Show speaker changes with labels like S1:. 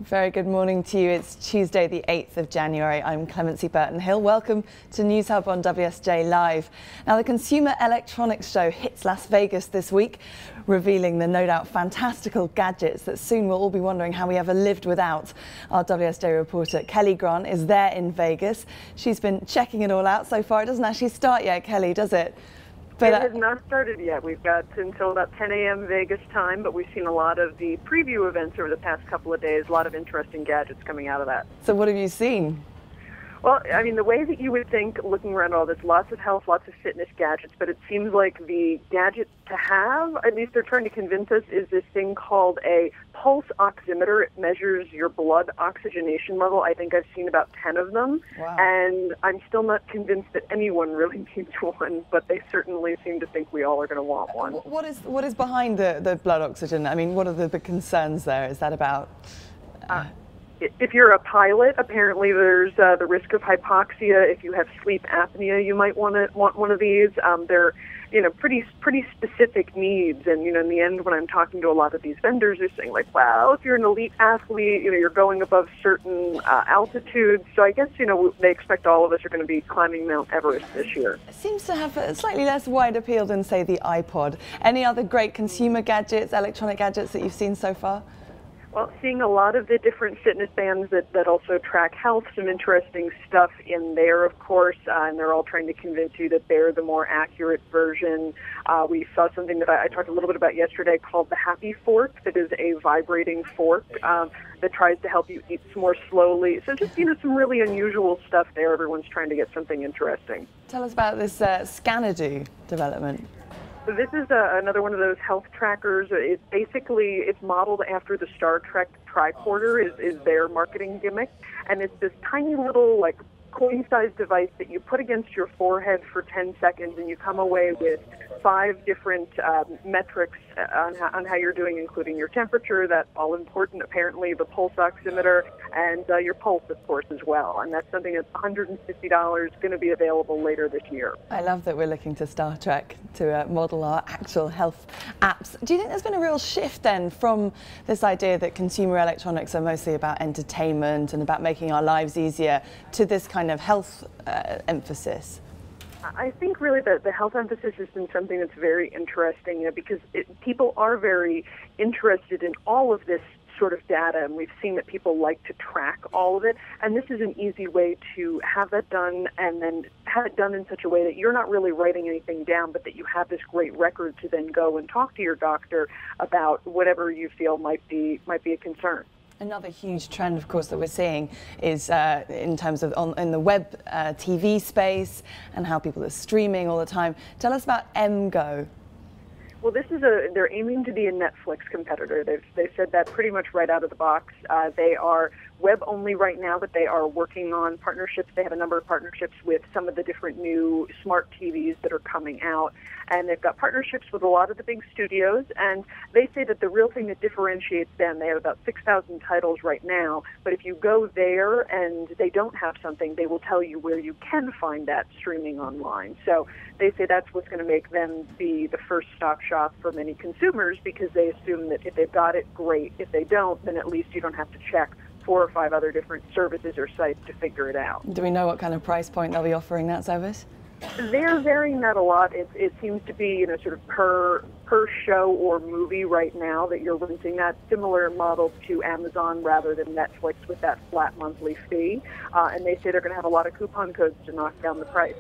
S1: Very good morning to you. It's Tuesday, the 8th of January. I'm Clemency Burton-Hill. Welcome to News Hub on WSJ Live. Now, the Consumer Electronics Show hits Las Vegas this week, revealing the no doubt fantastical gadgets that soon we'll all be wondering how we ever lived without. Our WSJ reporter Kelli Grant is there in Vegas. She's been checking it all out so far. It doesn't actually start yet, Kelli, does it?
S2: But it has not started yet. We've got until about 10 a.m. Vegas time, but we've seen a lot of the preview events over the past couple of days, a lot of interesting gadgets coming out of that.
S1: So what have you seen?
S2: Well, I mean, the way that you would think, looking around all this, lots of health, lots of fitness gadgets, but it seems like the gadget to have, at least they're trying to convince us, is this thing called a pulse oximeter. It measures your blood oxygenation level. I think I've seen about 10 of them,
S1: Wow.
S2: And I'm still not convinced that anyone really needs one, but they certainly seem to think we all are going to want one.
S1: What is behind the blood oxygen? I mean, what are the big concerns there? Is that about...
S2: If you're a pilot, apparently there's the risk of hypoxia. If you have sleep apnea, you might want one of these. They're, pretty specific needs. And, in the end, when I'm talking to a lot of these vendors, they're saying, like, well, if you're an elite athlete, you're going above certain altitudes. So I guess, they expect all of us are going to be climbing Mount Everest this year.
S1: It seems to have a slightly less wide appeal than, say, the iPod. Any other great consumer gadgets, electronic gadgets that you've seen so far?
S2: Well, seeing a lot of the different fitness bands that also track health, some interesting stuff in there, of course, and they're all trying to convince you that they're the more accurate version. We saw something that I talked a little bit about yesterday called the Happy Fork, that is a vibrating fork that tries to help you eat more slowly. So just, some really unusual stuff there. Everyone's trying to get something interesting.
S1: Tell us about this Scanadu development.
S2: So this is another one of those health trackers. It's modeled after the Star Trek Tricorner is their marketing gimmick, and it's this tiny little coin-sized device that you put against your forehead for 10 seconds, and you come away with 5 different metrics on how you're doing, including your temperature, that all important, apparently, the pulse oximeter, and your pulse, of course, as well. And that's something that's $150, going to be available later this year.
S1: I love that we're looking to Star Trek to model our actual health apps. Do you think there's been a real shift then from this idea that consumer electronics are mostly about entertainment and about making our lives easier to this kind of health emphasis?
S2: I think really the health emphasis has been something that's very interesting, because people are very interested in all of this sort of data, and we've seen that people like to track all of it, and this is an easy way to have that done, and then have it done in such a way that you're not really writing anything down, but that you have this great record to then go and talk to your doctor about whatever you feel might be a concern.
S1: Another huge trend, of course, that we're seeing is in terms of in the web TV space and how people are streaming all the time. Tell us about MGO.
S2: Well, they're aiming to be a Netflix competitor. They've said that pretty much right out of the box. They are web only right now, but they are working on partnerships. They have a number of partnerships with some of the different new smart TVs that are coming out, and they've got partnerships with a lot of the big studios, and they say that the real thing that differentiates them, they have about 6,000 titles right now, but if you go there and they don't have something, they will tell you where you can find that streaming online. So they say that's what's going to make them be the first stop shop for many consumers, because they assume that if they've got it, great. If they don't, then at least you don't have to check 4 or 5 other different services or sites to figure it out.
S1: Do we know what kind of price point they'll be offering that service?
S2: They're varying that a lot. It seems to be, sort of per show or movie right now that you're renting that, similar model to Amazon rather than Netflix with that flat monthly fee. And they say they're going to have a lot of coupon codes to knock down the price.